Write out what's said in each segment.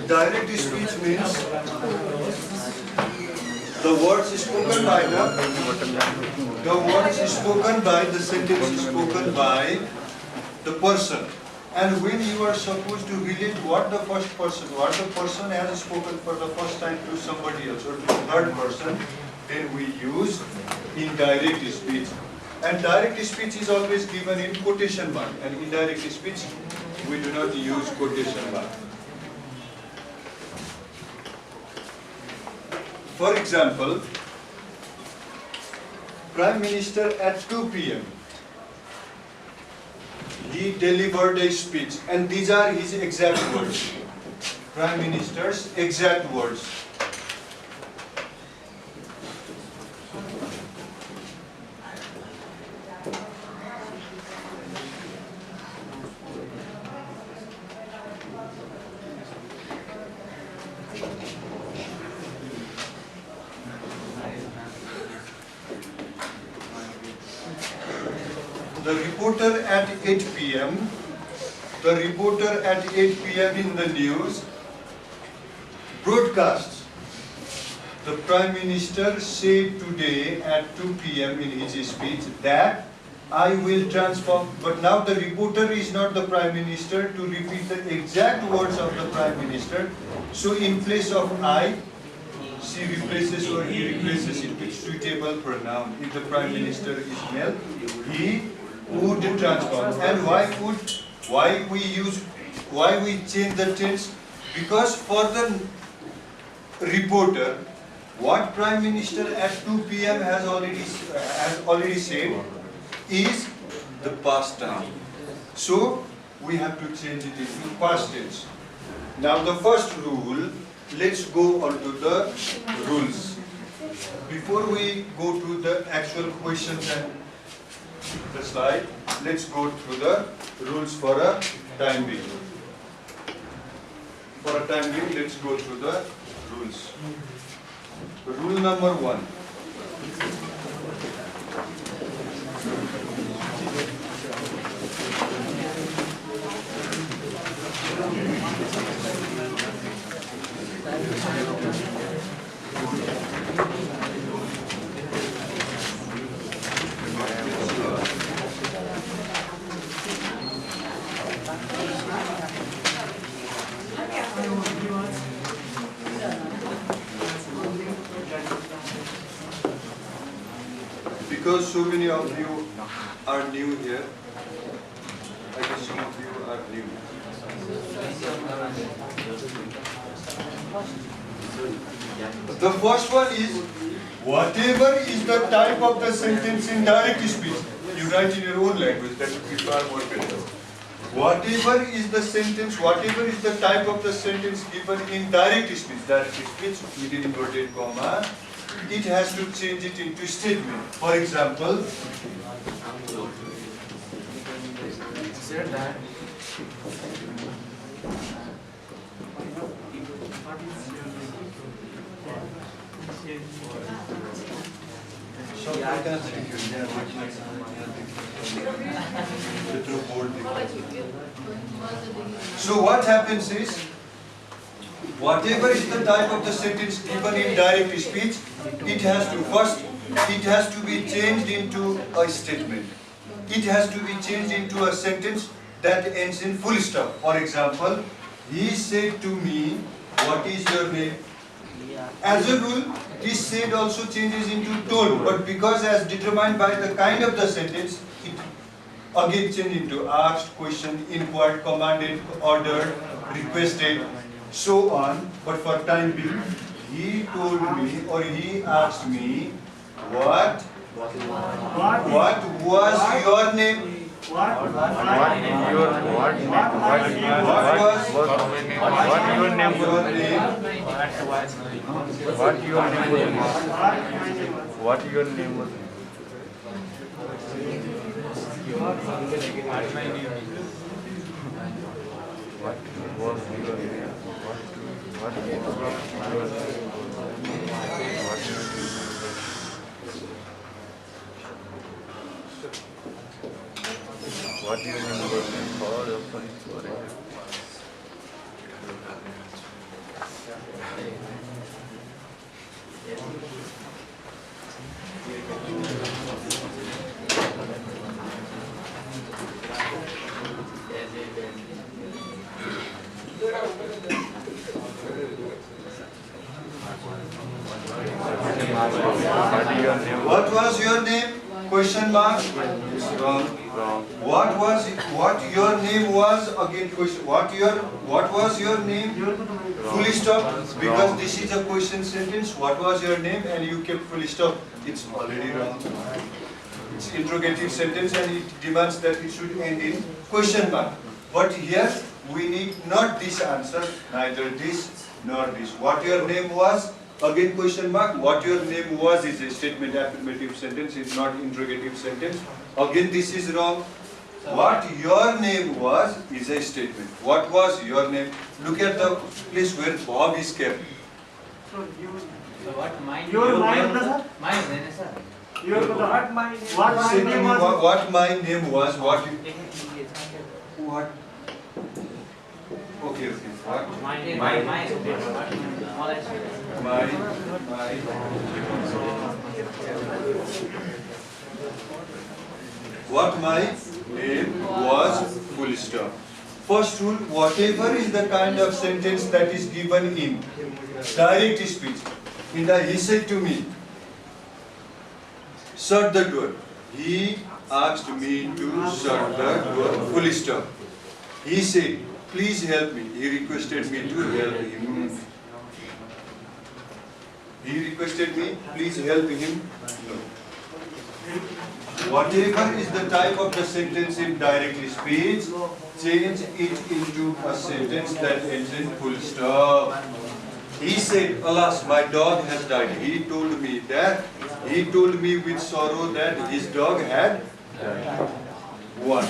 Direct speech means the words spoken by the sentence spoken by the person. And when you are supposed to relate what the person has spoken for the first time to somebody else or to third person, then we use indirect speech. And direct speech is always given in quotation mark, and indirect speech we do not use quotation mark. For example, Prime Minister at 2 p.m. he delivered a speech, and these are his exact words. Prime Minister's exact words. The reporter at 8 p.m. In the news broadcasts. The Prime Minister said today at 2 p.m. in his speech that I will transform, but now the reporter is not the Prime Minister to repeat the exact words of the Prime Minister. So in place of I, she replaces or he replaces it with suitable pronoun. If the Prime Minister is male, he would transform. And why we change the tense? Because for the reporter, what Prime Minister at 2 p.m. has already said is the past time. So we have to change it into past tense. Now the first rule, let's go on to the rules. Before we go to the actual questions and the slide, let's go through the rules for a time being. For a time being, let's go through the rules. Rule number 1. Because so many of you are new here, I guess some of you are new. The first one is, whatever is the type of the sentence in direct speech, you write in your own language, that would be far more better. Whatever is the sentence, whatever is the type of the sentence given in direct speech within inverted comma, it has to change it into statement. For example, so what happens is, whatever is the type of the sentence given in direct speech, it has to be changed into a statement. It has to be changed into a sentence that ends in full stop. For example, he said to me, what is your name? As a rule, this said also changes into told, but because as determined by the kind of the sentence, it again changes into asked, questioned, inquired, commanded, ordered, requested, so on. But for time being, he told me or he asked me, what was your name? What your name was? What do you mean working for the police for it? What was your name? Question mark. Wrong. What your name was? Again question. What was your name? Full stop. Because this is a question sentence. What was your name? And you kept full stop. It's already wrong. It's interrogative sentence and it demands that it should end in question mark. But here we need not this answer, neither this nor this. What your name was? Again question mark. What your name was is a statement affirmative sentence, is not interrogative sentence. Again this is wrong. What your name was is a statement. What was your name? Look at the place where Bob is kept. So what mine? your name was, sir? Mine, sir. Your what my Say to name me was? what my name was. What? Okay. What? What my name was, full stop. First rule, whatever is the kind of sentence that is given in direct speech. He said to me, shut the door. He asked me to shut the door, full stop. He said, please help me. He requested me to help him. He requested me, please help him. No. Whatever is the type of the sentence in direct speech, change it into a sentence that ends in full stop. He said, alas, my dog has died. He told me with sorrow that his dog had died. 1.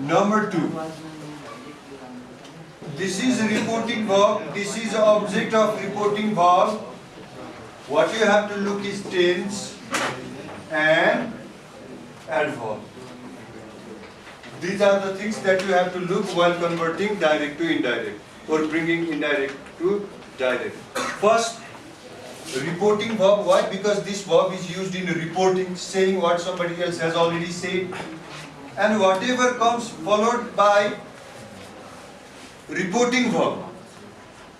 Number 2. This is reporting verb. This is the object of reporting verb. What you have to look is tense and adverb. These are the things that you have to look while converting direct to indirect or bringing indirect to direct. First, reporting verb. Why? Because this verb is used in reporting, saying what somebody else has already said. And whatever comes followed by reporting verb,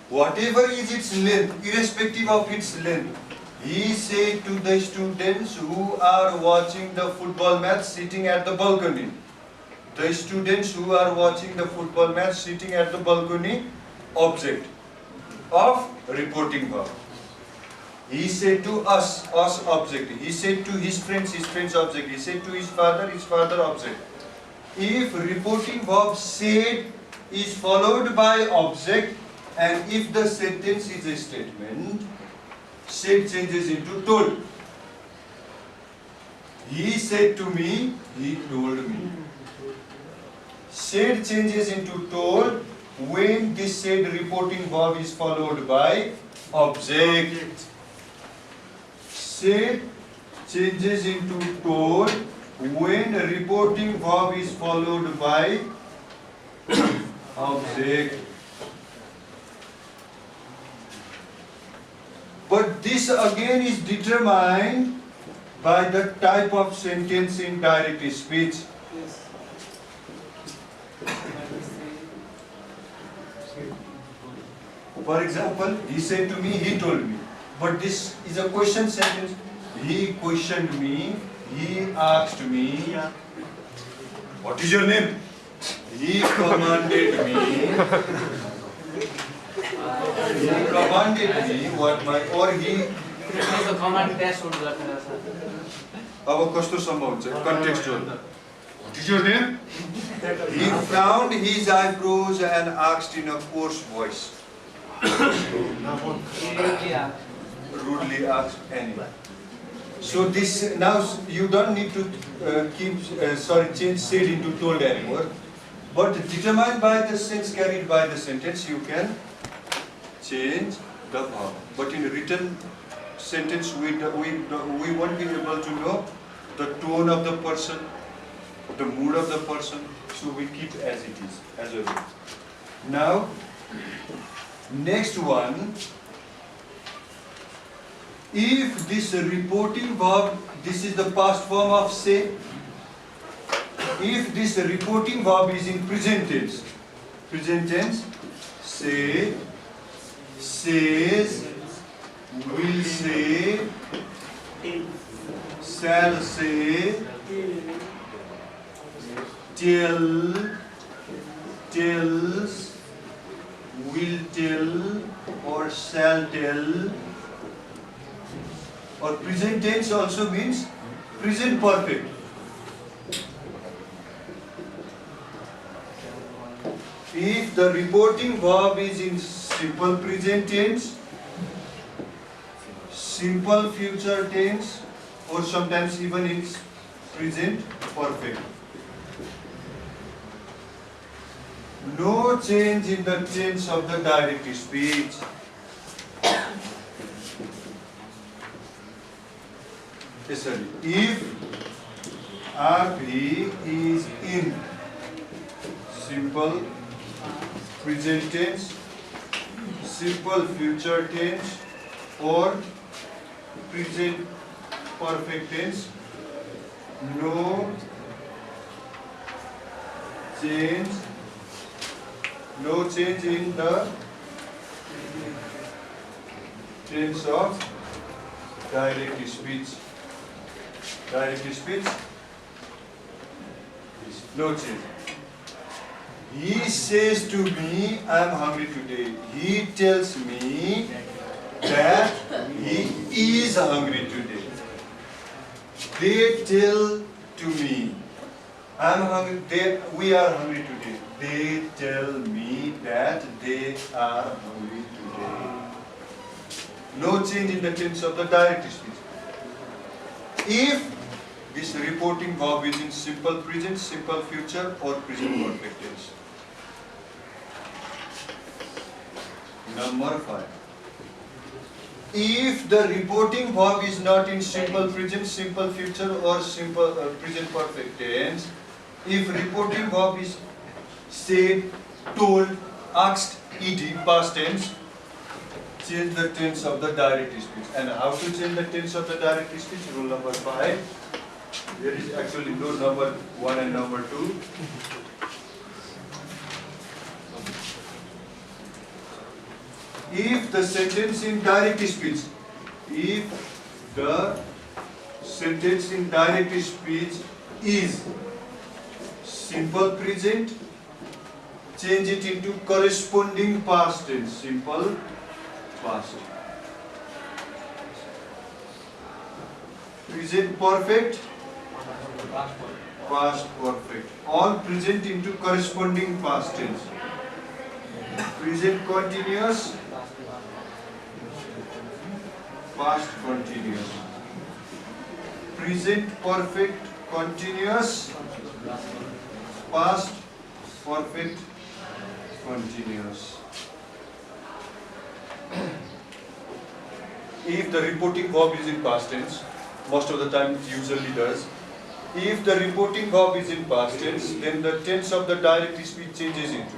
whatever is its length, irrespective of its length. He said to the students who are watching the football match sitting at the balcony. The students who are watching the football match sitting at the balcony, object of reporting verb. He said to us object. He said to his friends object. He said to his father object. If reporting verb said is followed by object, and if the sentence is a statement, said changes into told. He said to me, he told me. Said changes into told when this said reporting verb is followed by object. Said changes into told when reporting verb is followed by object. But this again is determined by the type of sentence in direct speech. For example, he said to me, he told me. But this is a question sentence. He questioned me, he asked me, what is your name? He commanded me. He commanded me what my, or he. So command test would work, sir. अब कस्तो सम्भव हुन्छ contextual. What is your name? He frowned his eyebrows and asked in a coarse voice. Rudely asked anyway. So this now you don't need to change said into told anymore. But determined by the sense carried by the sentence, you can change the verb. But in written sentence, we won't be able to know the tone of the person, the mood of the person, so we keep as it is, as a rule. Now, next one, if this reporting verb, this is the past form of say, if this reporting verb is in present tense, say, says, will say, shall say, tells, will tell, or shall tell, or present tense also means present perfect. If the reporting verb is in simple present tense, simple future tense, or sometimes even in present perfect. No change in the tense of the direct speech. Sorry, if Abhi is in simple present tense, simple future tense, or present perfect tense, no change in the tense of direct speech. Direct speech, no change. He says to me, I am hungry today. He tells me that he is hungry today. They tell to me, I am hungry. We are hungry today. They tell me that they are hungry today. No change in the tense of the direct speech. If this reporting verb is in simple present, simple future, or present perfect tense. Number 5. If the reporting verb is not in simple present, simple future, or simple present perfect tense, if reporting verb is said, told, asked, ed, past tense, change the tense of the direct speech. And how to change the tense of the direct speech? Rule number 5. There is actually no number 1 and number 2. If the sentence in direct speech, is simple present, change it into corresponding past tense, simple past. Present perfect, past perfect. All present into corresponding past tense. Present continuous, past continuous. Present perfect continuous, past perfect continuous. If the reporting verb is in past tense, most of the time it usually does. If the reporting verb is in past tense, then the tense of the direct speech changes into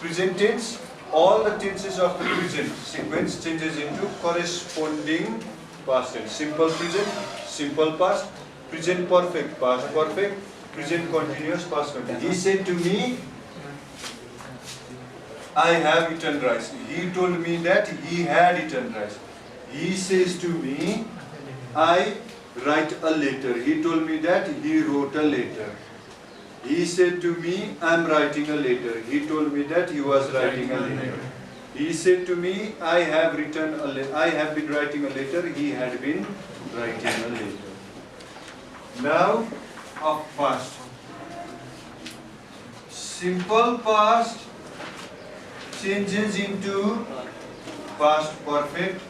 present tense. All the tenses of the present sequence changes into corresponding past tense. Simple present, simple past, present perfect, past perfect, present continuous, past continuous. He said to me, I have eaten rice. He told me that he had eaten rice. He says to me, I write a letter. He told me that he wrote a letter. He said to me, I am writing a letter. He told me that he was writing a letter. He said to me, I have been writing a letter. He had been writing a letter. Now, of past. Simple past changes into past perfect.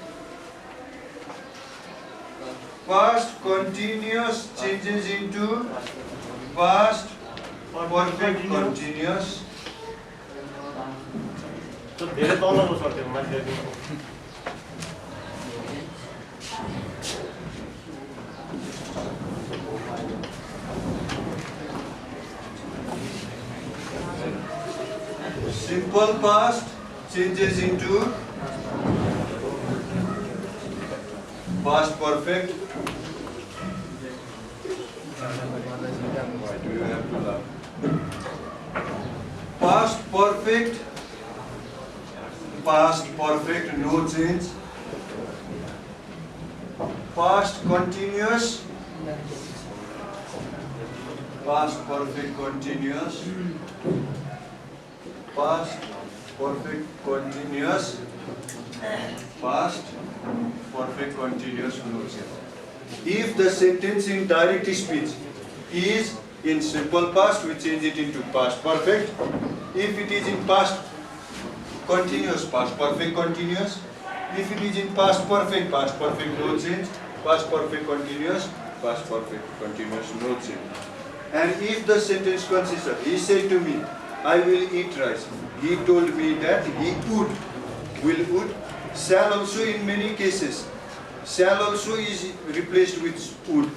Past continuous changes into past perfect continuous. तो धेरै तल बस्छ माथि simple past changes into past perfect. Why do you have to laugh? Past perfect, no change. Past continuous, past perfect continuous, past perfect continuous, past perfect continuous, no change. If the sentence in direct speech is in simple past, we change it into past perfect. If it is in past continuous, past perfect continuous. If it is in past perfect, no change. Past perfect continuous, past perfect continuous, no change. And if the sentence consists of, he said to me, I will eat rice. He told me that he would. Will would. Shall also in many cases. Shall also is replaced with would.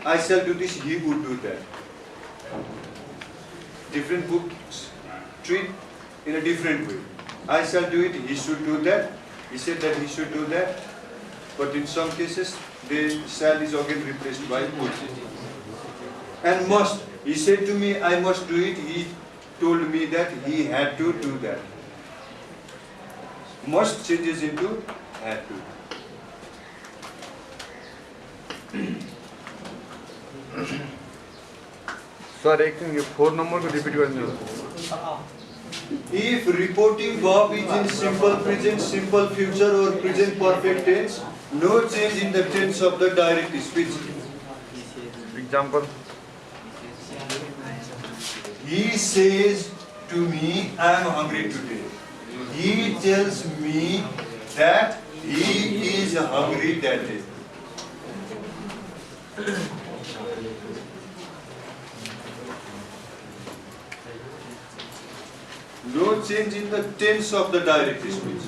I shall do this, he would do that. Different books treat in a different way. I shall do it, he should do that. He said that he should do that. But in some cases, the shall is again replaced by would. And must. He said to me, I must do it. He told me that he had to do that. Must changes into had to. Sir एक ये 4 number को repeat कर दो. If reporting verb is in simple present, simple future or present perfect tense, no change in the tense of the direct speech. Example. He says to me, I am hungry today. He tells me that he is hungry that day. No change in the tense of the direct speech.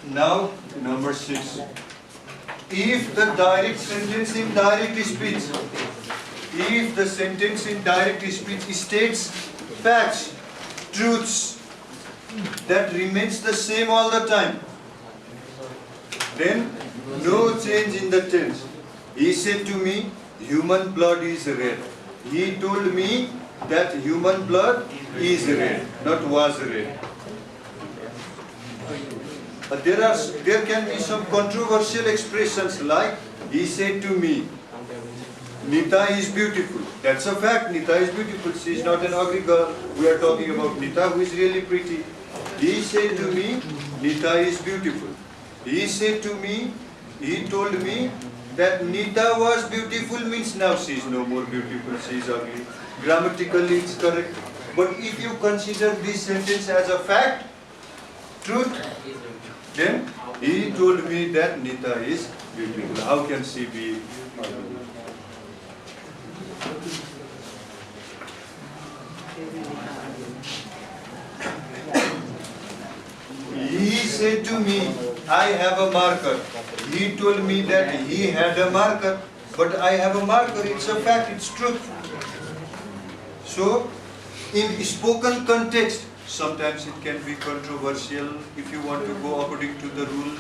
Now, number 6. If the direct sentence in direct speech, if the sentence in direct speech states facts, truths, that remains the same all the time, then no change in the tense. He said to me, human blood is red. He told me that human blood is red, not was red. There can be some controversial expressions like, he said to me, Nita is beautiful. That's a fact, Nita is beautiful. She is not an ugly girl. We are talking about Nita who is really pretty. He said to me, Nita is beautiful. He said to me, he told me that Nita was beautiful means now she is no more beautiful, she is ugly. Grammatically it's correct. But if you consider this sentence as a fact, truth, then he told me that Nita is beautiful. How can she be ugly? He said to me, I have a marker. He told me that he had a marker, but I have a marker. It's a fact, it's truth. So, in spoken context, sometimes it can be controversial if you want to go according to the rule.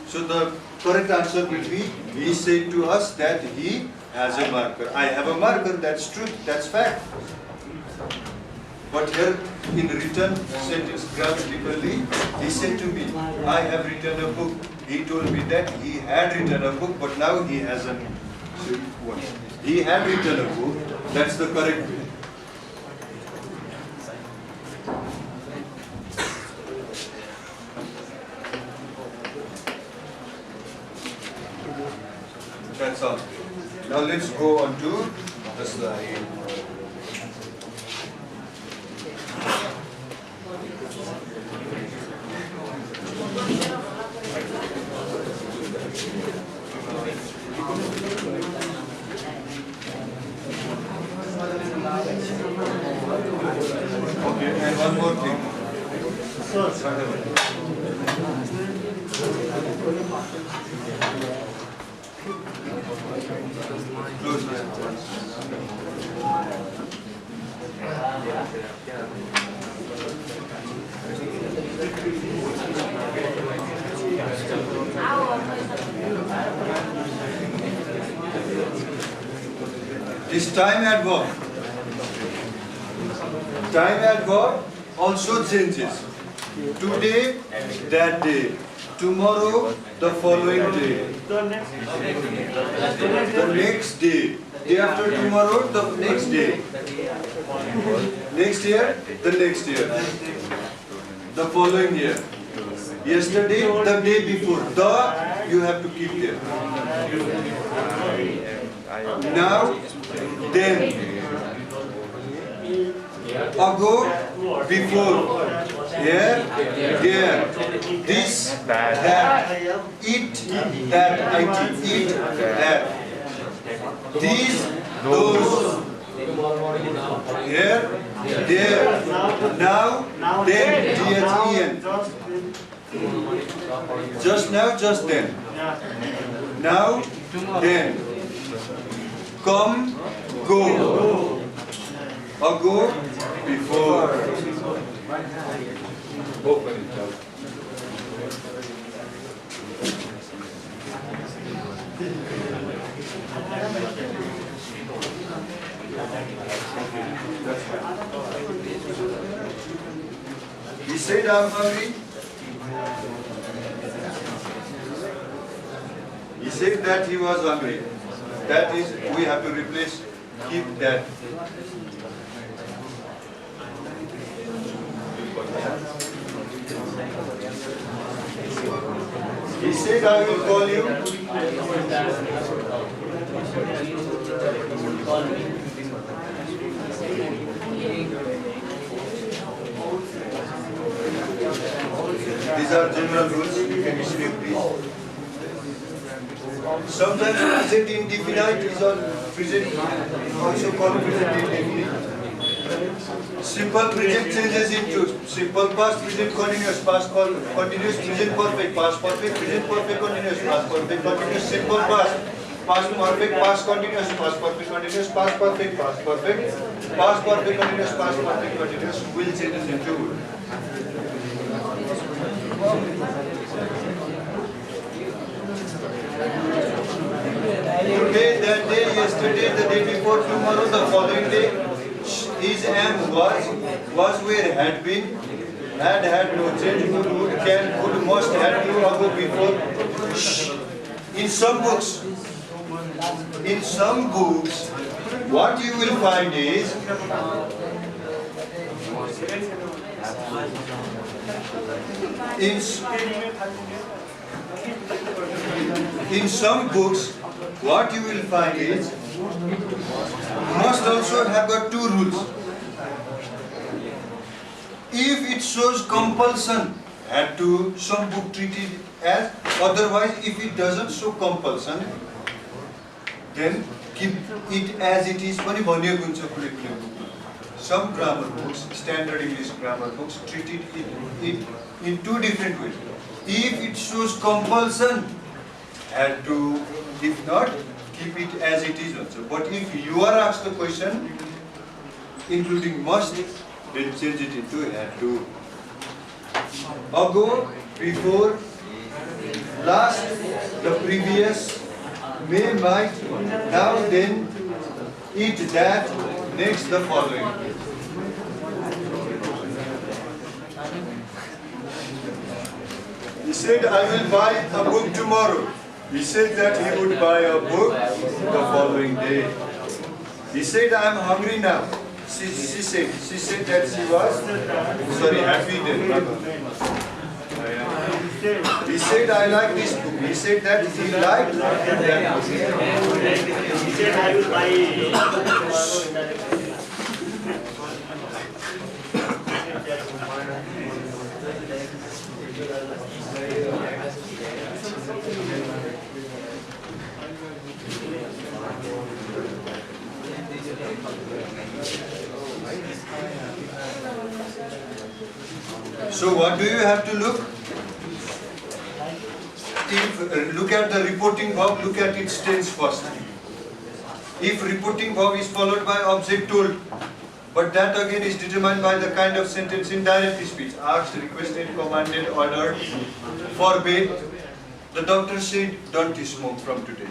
So the correct answer will be, he said to us that he has a marker. I have a marker, that's truth, that's fact. But here in written sentence grammatically, he said to me, I have written a book. He told me that he had written a book, but now he hasn't. He had written a book, that's the correct way. That's all. Now let's go on to the slide. Okay, and one more thing. This time adverb. Time adverb also changes. Today, that day. Tomorrow, the following day. The next. The next day. Day after tomorrow, the next day. Next year, the next year. The following year. Yesterday, the day before. The, you have to keep there. Now, then. Ago, before. Here, there. This, that. Eat, that. Eat, that. These, those. Here, there. Now, then. T-H-E-N. Just now, just then. Now, then. Come, go. Ago, before. He said, I'm hungry. He said that he was hungry. That is, we have to replace, keep that. He said, I will call you. These are general rules. You can escape these. Sometimes present indefinite is also called present indefinite. Simple present changes into simple past, present continuous, past continuous, present perfect, past perfect, present perfect continuous, past perfect continuous, simple past, past perfect, past continuous, past perfect continuous, past perfect, past perfect, past perfect continuous, past perfect continuous will changes into would. Today, that day, yesterday, the day before, tomorrow, the following day. Is, am, was where, had been, had no change, would, can, could, must, had to, ago, before. In some books, what you will find is in some books, what you will find is must also have got two rules. If it shows compulsion, had to, some book treat it as, otherwise if it doesn't show compulsion, then keep it as it is. Some grammar books, standard English grammar books, treated it in two different ways. If it shows compulsion, had to, if not, keep it as it is also. But if you are asked the question, including must, then change it into had to. Ago, before, last, the previous, may, might, now, then, it, that, next, the following. He said, I will buy a book tomorrow. He said that he would buy a book the following day. He said, I am hungry now. She said that she was, happy then. He said, I like this book. He said that he liked that book. He said, I will buy. So what do you have to look? Look at the reporting verb, look at its tense first. If reporting verb is followed by object told, but that again is determined by the kind of sentence in direct speech. Asked, requested, commanded, ordered, forbade. The doctor said, don't smoke from today.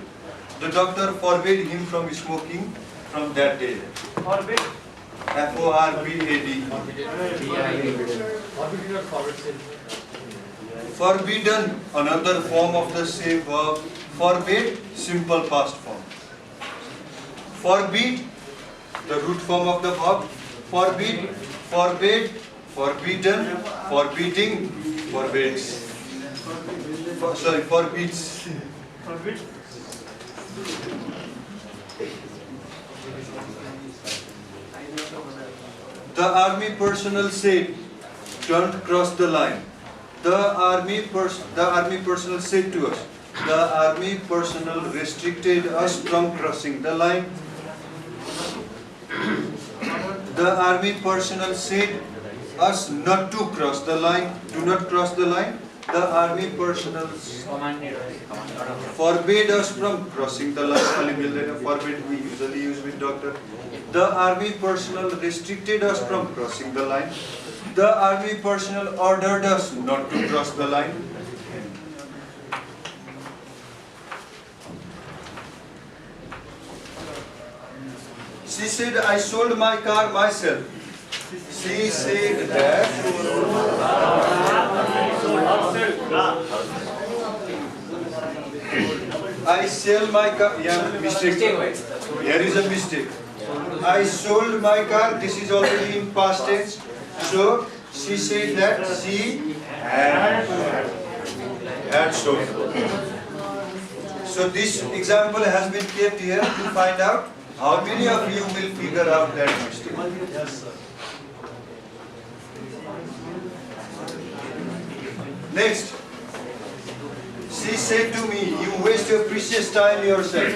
The doctor forbade him from smoking from that day. Forbid. F-O-R-B-A-D. Forbidden, another form of the same verb. Forbid, simple past form. Forbid, the root form of the verb. Forbid, forbid, forbidden, forbidding, forbids. Forbids. Forbid. The army personnel said, "Don't cross the line." The army personnel said to us, the army personnel restricted us from crossing the line. The army personnel said us not to cross the line. Do not cross the line. The army personnel forbade us from crossing the line. Forbid we usually use with doctor. The army personnel restricted us from crossing the line. The army personnel ordered us not to cross the line. She said, "I sold my car myself." She said that. I sell my car. Yeah, mistake. Here is a mistake. I sold my car. This is already in past tense. So she said that she had sold. So this example has been kept here to find out how many of you will figure out that mistake. Yes, sir. Next, she said to me, "You waste your precious time yourself."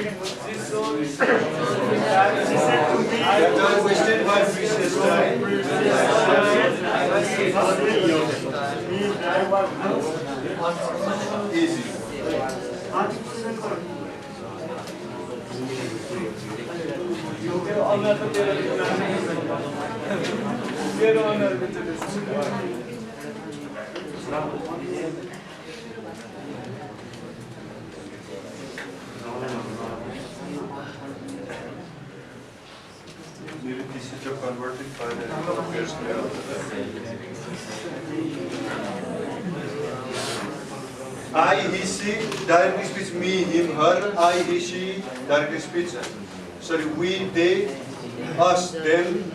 That I wasted my precious time. Easy. Maybe this is your converted file and it appears there. I, he, she, direct speech, me, him, her. I, he, she, direct speech. Sorry, we, they, us, them.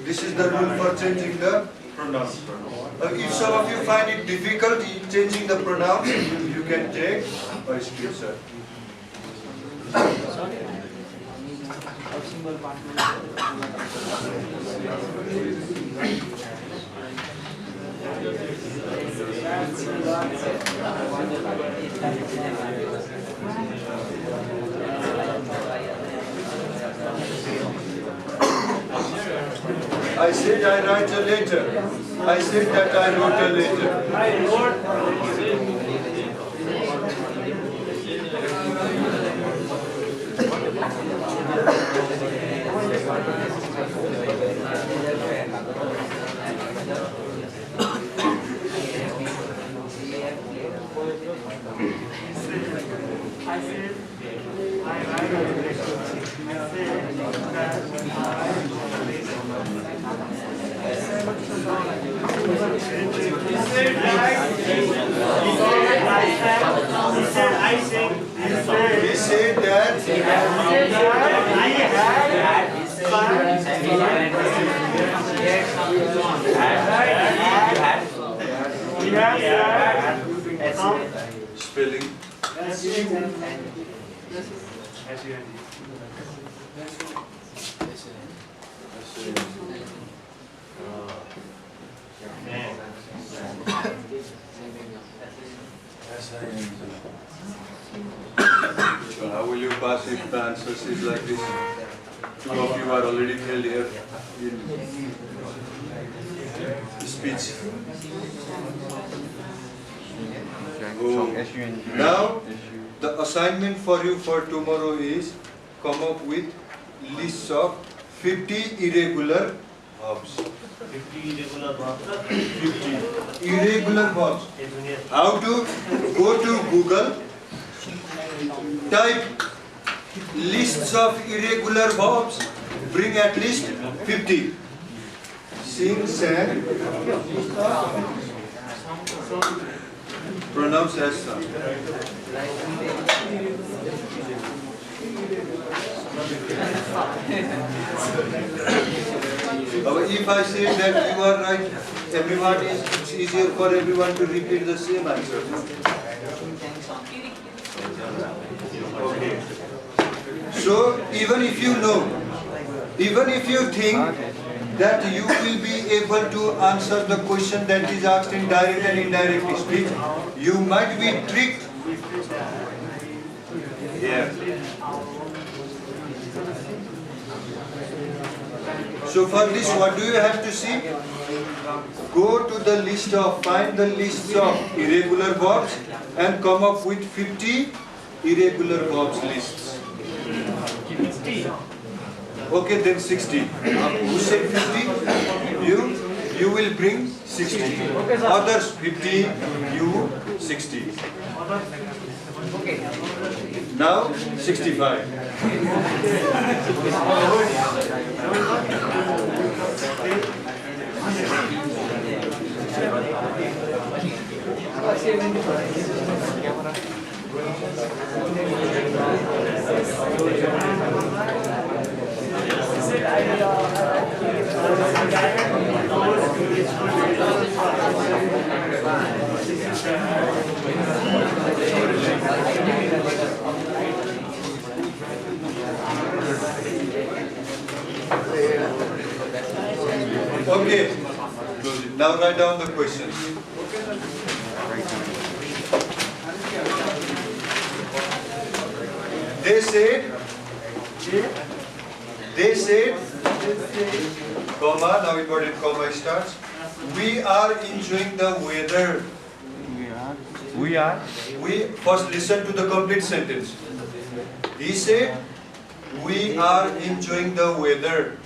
This is the rule for changing the pronouns. If some of you find it difficult in changing the pronouns, you can take a screenshot. I said I write a letter. I said that I wrote a letter. I wrote. He said that spelling. So how will you pass if the answer is like this? Two of you are already failed here in speech. Now, the assignment for you for tomorrow is come up with lists of 50 irregular verbs. 50 irregular verbs. 50 irregular verbs. How to go to Google, type lists of irregular verbs, bring at least 50. Sing, sang, pronounce as sung. If I say that you are right, everyone it's easier for everyone to repeat the same answer. So even if you know, even if you think that you will be able to answer the question that is asked in direct and indirect speech, you might be tricked. Yeah. So for this, what do you have to see? Go to the list of, find the lists of irregular verbs and come up with 50 irregular verbs lists. Okay, then 60. Who said 50? You will bring 60. Others 50, you 60. Now 65. Okay, now write down the questions. They said, comma, now inverted comma starts, we are enjoying the weather. We first listen to the complete sentence. He said, we are enjoying the weather.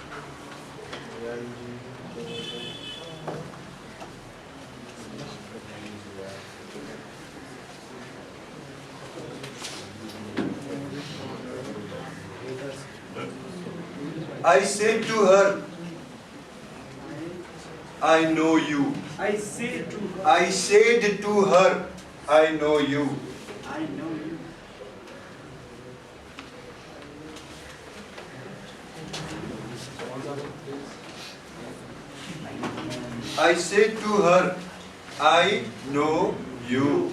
I said to her, I know you. I said to her, I said to her, I know you. I know you. I said to her, I know you.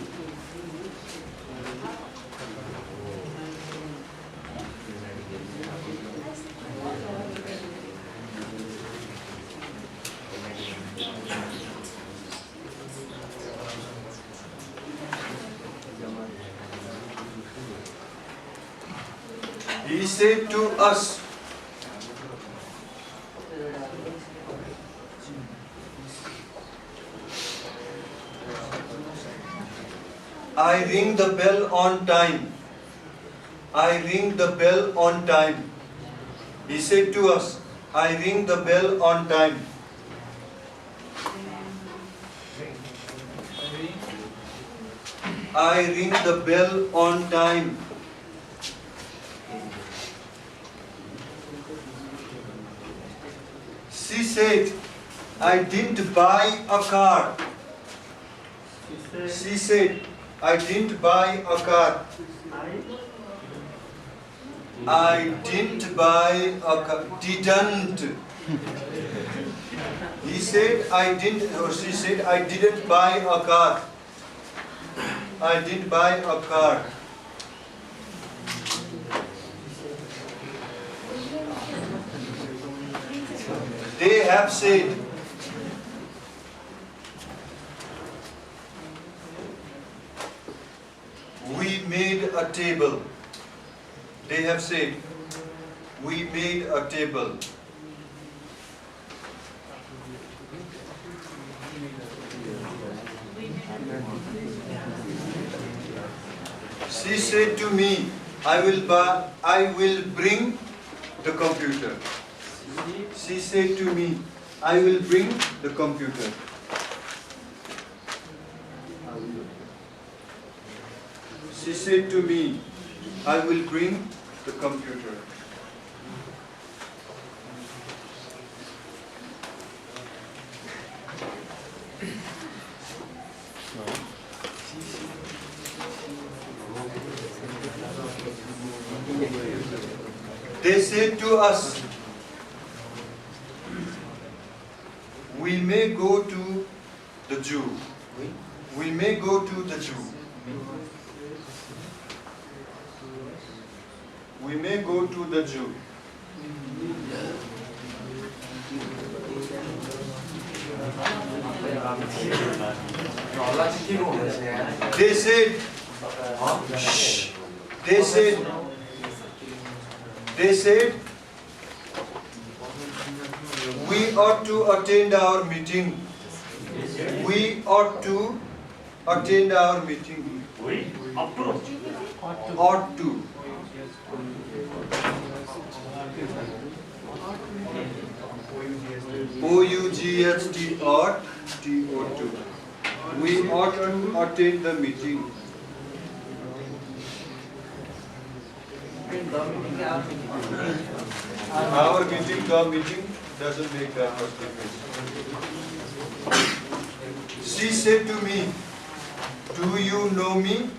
He said to us, I ring the bell on time. I ring the bell on time. He said to us, I ring the bell on time. I ring the bell on time. She said, I didn't buy a car. She said, I didn't buy a car. I didn't buy a car. Didn't. He said, I didn't, or she said, I didn't buy a car. I didn't buy a car. They have said, we made a table. They have said, we made a table. She said to me, I will bring the computer. She said to me, I will bring the computer. She said to me, I will bring the computer. They said to us, we may go to the Jew. We may go to the Jew. We may go to the Jew. They said, shh. They said, we ought to attend our meeting. We ought to attend our meeting. We up to. Ought to. O-U-G-H-T, ought, T-O-2. We ought to attend the meeting. Our meeting, the meeting doesn't make that much difference. She said to me, do you know me?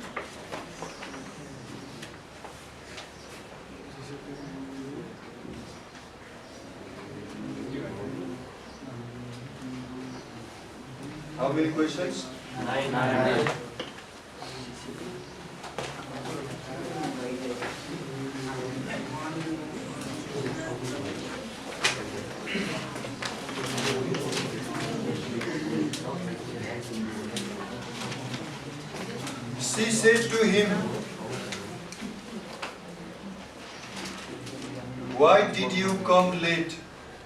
How many questions? 9. She said to him, why did you come late?